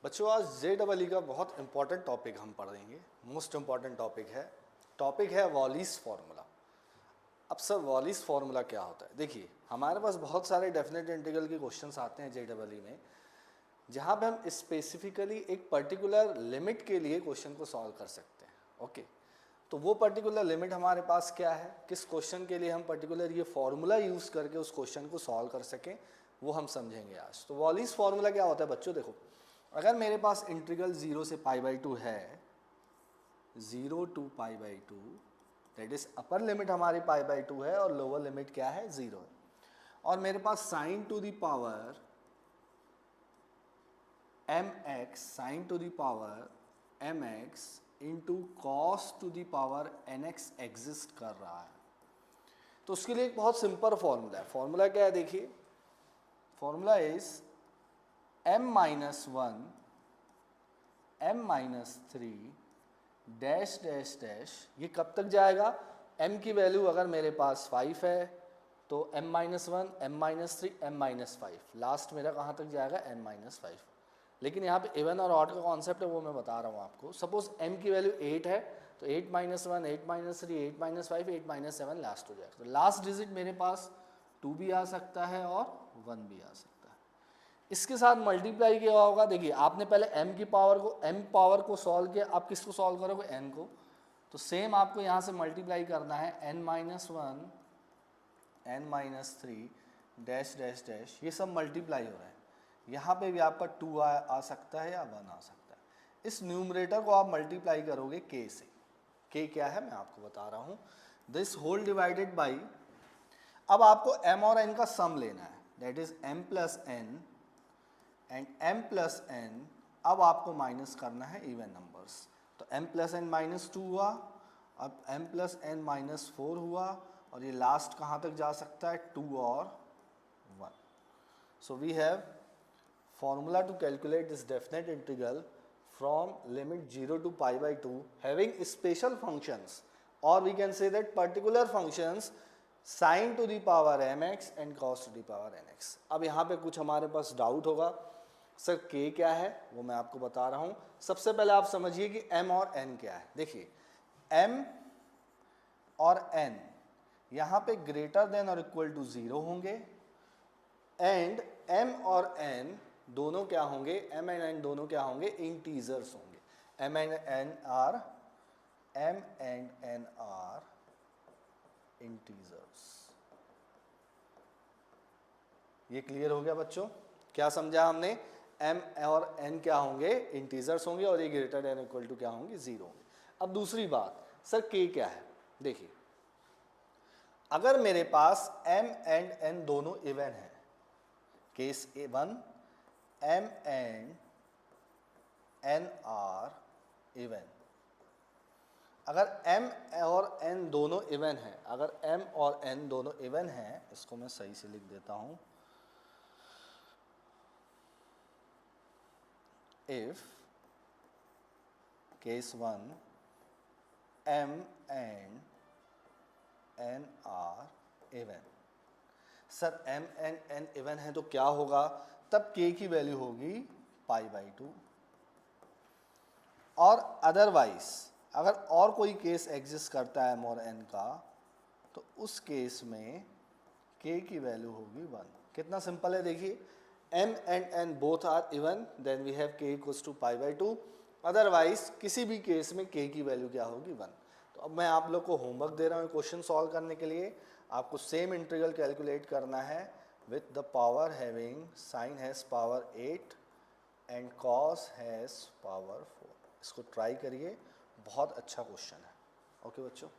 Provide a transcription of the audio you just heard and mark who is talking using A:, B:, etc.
A: बच्चों आज JEE का बहुत इंपॉर्टेंट टॉपिक हम पढ़ेंगे, मोस्ट इंपॉर्टेंट टॉपिक है वॉलीस फार्मूला। अब सर वॉलीस फार्मूला क्या होता है? देखिए हमारे पास बहुत सारे डेफिनेट इंटीग्रल के क्वेश्चंस आते हैं JEE में, जहाँ पे हम स्पेसिफिकली एक पर्टिकुलर लिमिट के लिए क्वेश्चन को सॉल्व कर सकते हैं। ओके, तो वो पर्टिकुलर लिमिट हमारे पास क्या है, किस क्वेश्चन के लिए हम पर्टिकुलर ये फार्मूला यूज़ करके उस क्वेश्चन को सॉल्व कर सकें, वो हम समझेंगे आज। तो वॉलीस फार्मूला क्या होता है बच्चों? देखो, अगर मेरे पास इंटीग्रल 0 से π/2 है, 0 to π/2, that is upper limit हमारी π/2 है और लोअर लिमिट क्या है? 0 है, और मेरे पास sine to the power mx into cos to the power nx exist कर रहा है। तो उसके लिए एक बहुत सिंपल फॉर्मूला है। फॉर्मूला क्या है? देखिए, formula is m-1 m-3 dash dash dash. ये कब तक जाएगा? m की वैल्यू अगर मेरे पास 5 है तो m-1 m-3 m-5, लास्ट मेरा कहाँ तक जाएगा? m-5। लेकिन यहाँ पे इवन और ऑड का कॉन्सेप्ट है, वो मैं बता रहा हूँ आपको। सपोज m की वैल्यू 8 है तो 8-1 8-3 8-5 8-7 लास्ट हो जाएगा। तो लास्ट डिजिट मेरे पास 2 भी आ सकता है और 1 भी आ सकता है। इसके साथ मल्टीप्लाई किया होगा। देखिए आपने पहले m पावर को सॉल्व किया, आप किसको सॉल्व करोगे? n को। तो सेम आपको यहाँ से मल्टीप्लाई करना है n-1 n-3 dash dash dash, ये सब मल्टीप्लाई हो रहा है। यहाँ पे भी आपका 2 आ सकता है या 1 आ सकता है। इस न्यूमरेटर को आप मल्टीप्लाई करोगे k से। k क्या है मैं आपको बता रहा हूँ। दिस होल डिवाइडेड बाई, अब आपको m और n का सम लेना है, that is m plus n and m plus n। अब आपको माइनस करना है इवन नंबर्स। तो m प्लस n -2 हुआ, अब m प्लस n -4 हुआ, और ये लास्ट कहाँ तक जा सकता है? 2 और 1। So we have formula to calculate this definite integral from limit 0 to π/2 having special functions, or we can say that particular functions sin to the power mx and cos to the power nx। अब यहाँ पे कुछ हमारे पास doubt होगा, sir k क्या है? वो मैं आपको बता रहा हूँ। सबसे पहले आप समझिए कि m और n क्या है। देखिए m और n यहाँ पे ग्रेटर देन और इक्वल टू 0 होंगे, एंड m और n दोनों क्या होंगे? m एंड n दोनों क्या होंगे? इंटीजर्स होंगे। m and n are integers. ये क्लियर हो गया बच्चों? क्या समझा हमने? m और n क्या होंगे? इंटीजर्स होंगे, और ये ग्रेटर देन इक्वल टू क्या होंगे? 0 होंगे। अब दूसरी बात, सर k क्या है? देखिए अगर मेरे पास m एंड n दोनों इवन है, case 1 m and n are even. अगर m और n दोनों इवन है, अगर m और n दोनों इवन है, इसको मैं सही से लिख देता हूं। If case 1 m and n are even. Sir m and n even है तो क्या होगा? तब k की वैल्यू होगी π/2। और अदरवाइज अगर और कोई केस एग्जिस्ट करता है m और n का, तो उस केस में k की वैल्यू होगी 1। कितना सिंपल है, देखिए m and n both are even, then we have k equals to π/2। Otherwise किसी भी केस में k की वैल्यू क्या होगी? 1। तो अब मैं आप लोग को होमवर्क दे रहा हूँ क्वेश्चन सॉल्व करने के लिए। आपको सेम इंटीग्रल कैलकुलेट करना है with the power having sin has power 8 and cos has power 4। इसको ट्राई करिए, बहुत अच्छा क्वेश्चन है। ओके बच्चों।